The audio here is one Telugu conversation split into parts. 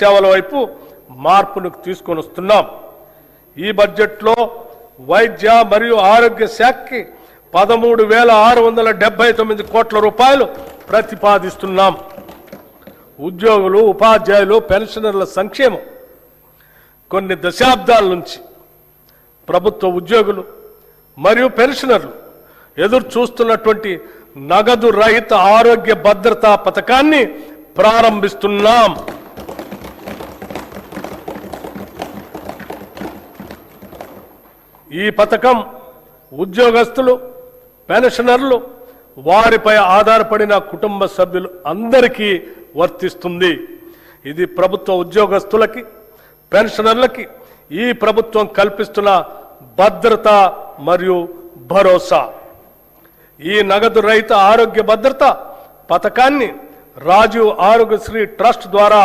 సేవల వైపు మార్పును తీసుకొని వస్తున్నాం. ఈ బడ్జెట్లో వైద్య మరియు ఆరోగ్య శాఖకి 13,679 కోట్ల రూపాయలు ప్రతిపాదిస్తున్నాం. ఉద్యోగులు, ఉపాధ్యాయులు, పెన్షనర్ల సంక్షేమం. కొన్ని దశాబ్దాల నుంచి ప్రభుత్వ ఉద్యోగులు మరియు పెన్షనర్లు ఎదురు చూస్తున్నటువంటి నగదు రహిత ఆరోగ్య భద్రతా పథకాన్ని ప్రారంభిస్తున్నాం. ఈ పథకం ఉద్యోగస్తులు, పెన్షనర్లు, వారిపై ఆధారపడిన కుటుంబ సభ్యులు అందరికీ వర్తిస్తుంది. ఇది ప్రభుత్వ ఉద్యోగస్తులకి, పెన్షనర్లకి ఈ ప్రభుత్వం కల్పిస్తున్న భద్రత మరియు భరోసా. ఈ నగదు రహిత ఆరోగ్య భద్రత పథకాన్ని రాజీవ్ ఆరోగ్యశ్రీ ట్రస్ట్ ద్వారా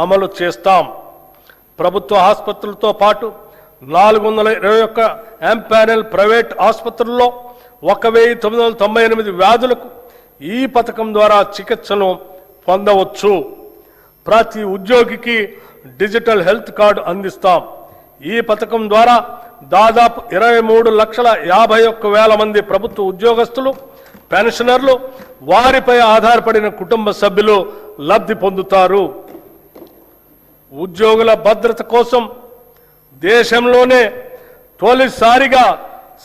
అమలు చేస్తాం. ప్రభుత్వ ఆసుపత్రులతో పాటు 421 ఎంపానెల్ ప్రైవేట్ ఆసుపత్రుల్లో 1998 వ్యాధులకు ఈ పథకం ద్వారా చికిత్సను పొందవచ్చు. ప్రతి ఉద్యోగికి డిజిటల్ హెల్త్ కార్డు అందిస్తాం. ఈ పథకం ద్వారా దాదాపు 23,51,000 మంది ప్రభుత్వ ఉద్యోగస్తులు, పెన్షనర్లు, వారిపై ఆధారపడిన కుటుంబ సభ్యులు లబ్ధి పొందుతారు. ఉద్యోగుల భద్రత కోసం దేశంలోనే తొలిసారిగా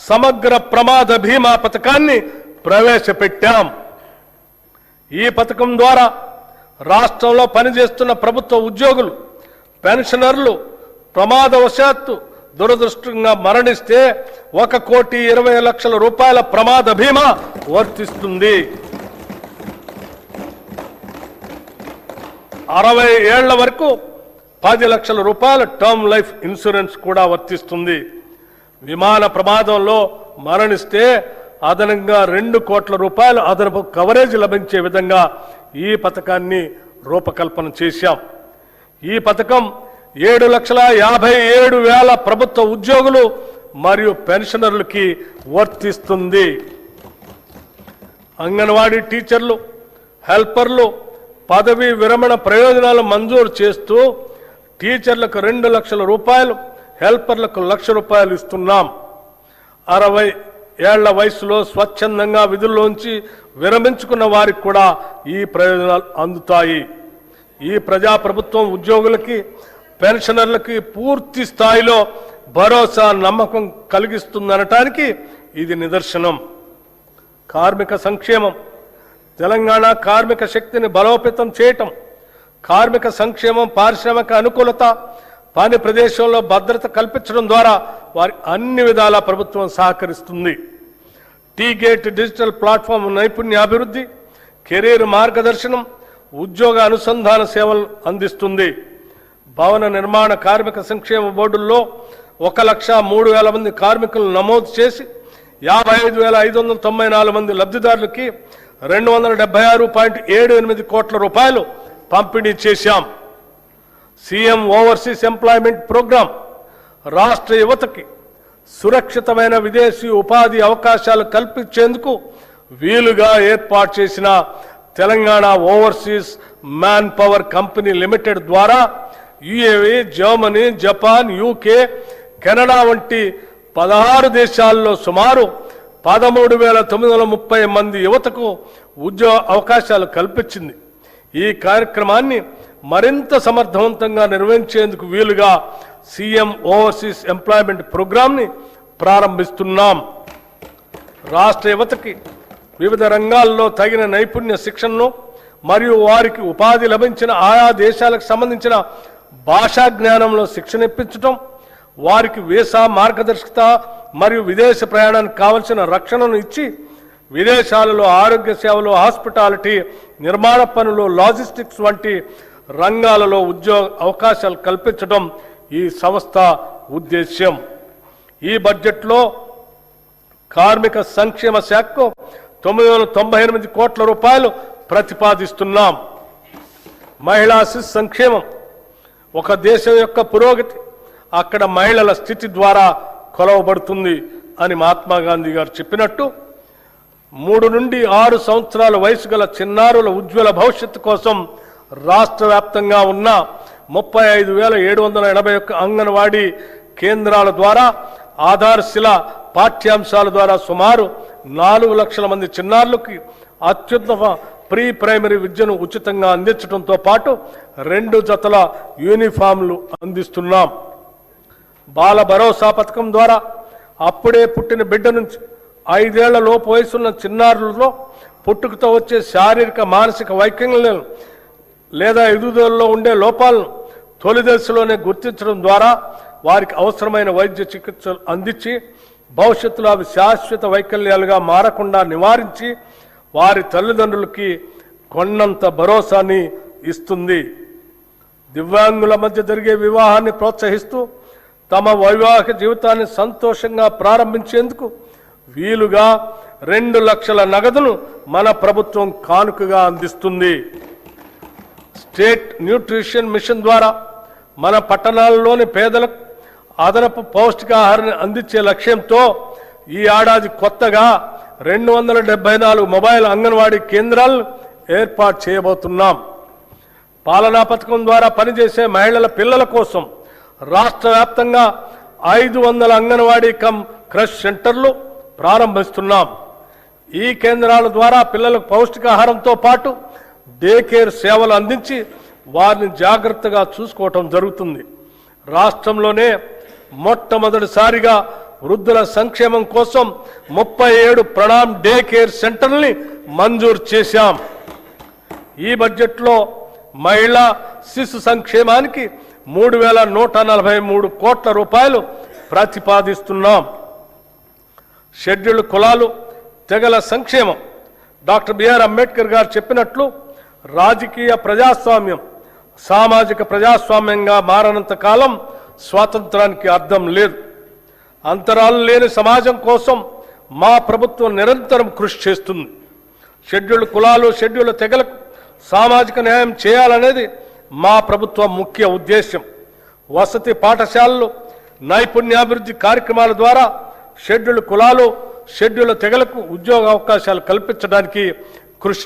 సమగ్ర ప్రమాద బీమా పథకాన్ని ప్రవేశపెట్టాం. ఈ పథకం ద్వారా రాష్ట్రంలో పనిచేస్తున్న ప్రభుత్వ ఉద్యోగులు, పెన్షనర్లు ప్రమాదవశాత్తు దురదృష్టంగా మరణిస్తే 1,20,00,000 రూపాయల ప్రమాద బీమా వర్తిస్తుంది. 60 ఏళ్ల వరకు 10 లక్షల రూపాయల టర్మ్ లైఫ్ ఇన్సూరెన్స్ కూడా వర్తిస్తుంది. విమాన ప్రమాదంలో మరణిస్తే అదనంగా 2 కోట్ల రూపాయలు అదనపు కవరేజ్ లభించే విధంగా ఈ పథకాన్ని రూపకల్పన చేశాం. ఈ పథకం 7,57,000 ప్రభుత్వ ఉద్యోగులు మరియు పెన్షనర్లకి వర్తిస్తుంది. అంగన్వాడీ టీచర్లు, హెల్పర్లు పదవీ విరమణ ప్రయోజనాలు మంజూరు చేస్తూ టీచర్లకు 2 లక్షల రూపాయలు, హెల్పర్లకు 1,00,000 రూపాయలు ఇస్తున్నాం. 60 ఏళ్ల వయసులో స్వచ్ఛందంగా విధుల్లోంచి విరమించుకున్న వారికి కూడా ఈ ప్రయోజనాలు అందుతాయి. ఈ ప్రజాప్రభుత్వం ఉద్యోగులకి, పెన్షనర్లకి పూర్తి స్థాయిలో భరోసా, నమ్మకం కలిగిస్తుందనటానికి ఇది నిదర్శనం. కార్మిక సంక్షేమం. తెలంగాణ కార్మిక శక్తిని బలోపేతం చేయటం, కార్మిక సంక్షేమం, పారిశ్రామిక అనుకూలత, పని ప్రదేశంలో భద్రత కల్పించడం ద్వారా వారి అన్ని విధాల ప్రభుత్వం సహకరిస్తుంది. టీ-గేట్ డిజిటల్ ప్లాట్ఫామ్ నైపుణ్యాభివృద్ధి, కెరీర్ మార్గదర్శనం, ఉద్యోగ అనుసంధాన సేవలు అందిస్తుంది. భవన నిర్మాణ కార్మిక సంక్షేమ బోర్డుల్లో 1,03,000 మంది కార్మికులను నమోదు చేసి 55,594 మంది లబ్ధిదారులకి 276.78 కోట్ల రూపాయలు పంపిణీ చేశాం. సీఎం ఓవర్సీస్ ఎంప్లాయ్మెంట్ ప్రోగ్రాం రాష్ట్ర యువతకి సురక్షితమైన విదేశీ ఉపాధి అవకాశాలు కల్పించేందుకు వీలుగా ఏర్పాటు చేసిన Telangana overseas man power company limited ద్వారా UAE, Germany, Japan, UK, Canada వంటి 16 దేశాల్లో సుమారు 13,930 మంది యువతకు ఉద్యోగ అవకాశాలు కల్పించింది. ఈ కార్యక్రమాన్ని మరింత సమర్థవంతంగా నిర్వహించేందుకు వీలుగా సీఎం ఓవర్సీస్ ఎంప్లాయ్మెంట్ ప్రోగ్రాంని ప్రారంభిస్తున్నాం. రాష్ట్ర యువతకి వివిధ రంగాల్లో తగిన నైపుణ్య శిక్షణను మరియు వారికి ఉపాధి లభించిన ఆయా దేశాలకు సంబంధించిన భాషా జ్ఞానంలో శిక్షణ ఇప్పించడం, వారికి వీసా మార్గదర్శకత మరియు విదేశ ప్రయాణానికి కావలసిన రక్షణను ఇచ్చి విదేశాలలో ఆరోగ్య సేవలు, హాస్పిటాలిటీ, నిర్మాణ పనులు, లాజిస్టిక్స్ వంటి రంగాలలో ఉద్యోగ అవకాశాలు కల్పించడం ఈ సంస్థ ఉద్దేశ్యం. ఈ బడ్జెట్లో కార్మిక సంక్షేమ శాఖకు 998 కోట్ల రూపాయలు ప్రతిపాదిస్తున్నాం. మహిళా శిశు సంక్షేమం. ఒక దేశం యొక్క పురోగతి అక్కడ మహిళల స్థితి ద్వారా కొలవబడుతుంది అని మహాత్మా గాంధీ గారు చెప్పినట్టు 3 నుండి 6 సంవత్సరాల వయసు గల చిన్నారుల ఉజ్వల భవిష్యత్తు కోసం రాష్ట్ర వ్యాప్తంగా ఉన్న 35,781 అంగన్వాడీ కేంద్రాల ద్వారా ఆధారశిల పాఠ్యాంశాల ద్వారా సుమారు 4 లక్షల మంది చిన్నారులకి అత్యుత్తమ ప్రీ ప్రైమరీ విద్యను ఉచితంగా అందించడంతో పాటు 2 జతల యూనిఫామ్లు అందిస్తున్నాం. బాల భరోసా పథకం ద్వారా అప్పుడే పుట్టిన బిడ్డ నుంచి 5 ఏళ్ల లోపు వయసున్న చిన్నారులలో పుట్టుకతో వచ్చే శారీరక మానసిక వైకల్యాలను లేదా ఎదుగుదలలో ఉండే లోపాలను తొలి దశలోనే గుర్తించడం ద్వారా వారికి అవసరమైన వైద్య చికిత్సలు అందించి భవిష్యత్తులో అవి శాశ్వత వైకల్యాలుగా మారకుండా నివారించి వారి తల్లిదండ్రులకి కొన్నంత భరోసాని ఇస్తుంది. దివ్యాంగుల మధ్య జరిగే వివాహాన్ని ప్రోత్సహిస్తూ తమ వైవాహిక జీవితాన్ని సంతోషంగా ప్రారంభించేందుకు వీలుగా 2 లక్షల నగదును మన ప్రభుత్వం కానుకగా అందిస్తుంది. స్టేట్ న్యూట్రిషన్ మిషన్ ద్వారా మన పట్టణాల్లోని పేదలకు అదనపు పౌష్టికాహారాన్ని అందించే లక్ష్యంతో ఈ ఏడాది కొత్తగా 274 మొబైల్ అంగన్వాడీ కేంద్రాలను ఏర్పాటు చేయబోతున్నాం. పాలనా పథకం ద్వారా పనిచేసే మహిళల పిల్లల కోసం రాష్ట్ర వ్యాప్తంగా 500 అంగన్వాడీ కమ్ క్రష్ సెంటర్లు ప్రారంభిస్తున్నాం. ఈ కేంద్రాల ద్వారా పిల్లలకు పౌష్టికాహారంతో పాటు డే కేర్ సేవలు అందించి వారిని జాగ్రత్తగా చూసుకోవటం జరుగుతుంది. రాష్ట్రంలోనే మొట్టమొదటిసారిగా వృద్ధుల సంక్షేమం కోసం 37 ప్రణామ్ డే కేర్ సెంటర్ని మంజూరు చేశాం. ఈ బడ్జెట్లో మహిళా శిశు సంక్షేమానికి 3,143 కోట్ల రూపాయలు ప్రతిపాదిస్తున్నాం. షెడ్యూల్డ్ కులాలు తెగల సంక్షేమం డాక్టర్ బిఆర్ అంబేద్కర్ గారు చెప్పినట్లు రాజకీయ ప్రజాస్వామ్యం సామాజిక ప్రజాస్వామ్యంగా మారనంత కాలం స్వాతంత్రానికి అర్థం లేదు. అంతరాలు లేని సమాజం కోసం మా ప్రభుత్వం నిరంతరం కృషి చేస్తుంది. షెడ్యూల్డ్ కులాలు షెడ్యూల్డ్ తెగలకు సామాజిక న్యాయం చేయాలనేది మా ప్రభుత్వం ముఖ్య ఉద్దేశం. వసతి పాఠశాలలు నైపుణ్యాభివృద్ధి కార్యక్రమాల ద్వారా షెడ్యూల్డ్ కులాలు షెడ్యూల్డ్ తెగలకు ఉద్యోగ అవకాశాలు కల్పించడానికి కృషి